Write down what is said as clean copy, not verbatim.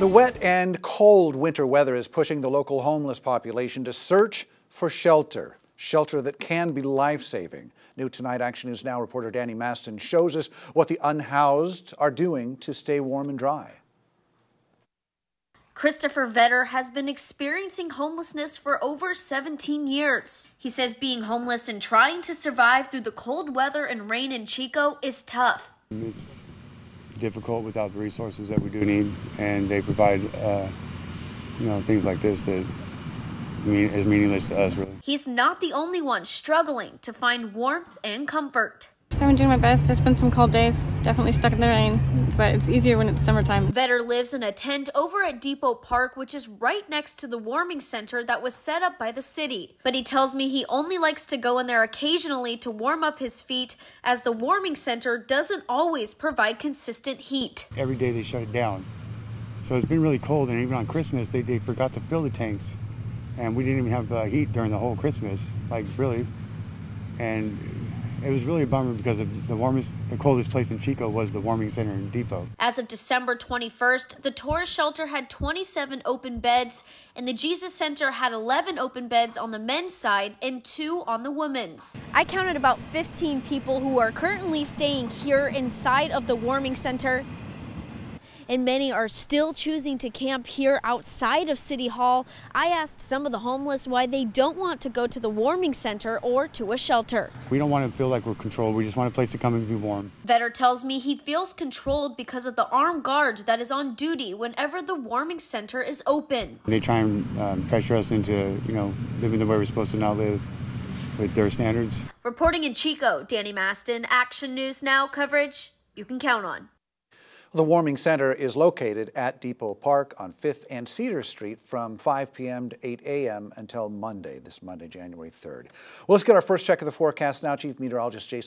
The wet and cold winter weather is pushing the local homeless population to search for shelter that can be life-saving. New tonight, Action News Now reporter Danny Maston shows us what the unhoused are doing to stay warm and dry. Christopher Vetter has been experiencing homelessness for over 17 years. He says being homeless and trying to survive through the cold weather and rain in Chico is tough. It's difficult without the resources that we do need, and they provide things like this that is meaningless to us, really. He's not the only one struggling to find warmth and comfort. I'm doing my best. There's been some cold days, definitely stuck in the rain, but it's easier when it's summertime. Vetter lives in a tent over at Depot Park, which is right next to the warming center that was set up by the city. But he tells me he only likes to go in there occasionally to warm up his feet, as the warming center doesn't always provide consistent heat. Every day they shut it down. So it's been really cold, and even on Christmas, they forgot to fill the tanks. And we didn't even have heat during the whole Christmas, really. And it was really a bummer because the coldest place in Chico was the warming center in Depot. As of December 21st, the tourist shelter had 27 open beds, and the Jesus Center had 11 open beds on the men's side and 2 on the women's. I counted about 15 people who are currently staying here inside of the warming center, and many are still choosing to camp here outside of City Hall. I asked some of the homeless why they don't want to go to the warming center or to a shelter. We don't want to feel like we're controlled. We just want a place to come and be warm. Vetter tells me he feels controlled because of the armed guard that is on duty whenever the warming center is open. They try and pressure us into, living the way we're supposed to now live with their standards. Reporting in Chico, Danny Maston, Action News Now coverage you can count on. The warming center is located at Depot Park on 5th and Cedar Street from 5 p.m. to 8 a.m. until this Monday, January 3rd. Well, let's get our first check of the forecast now. Chief Meteorologist Jason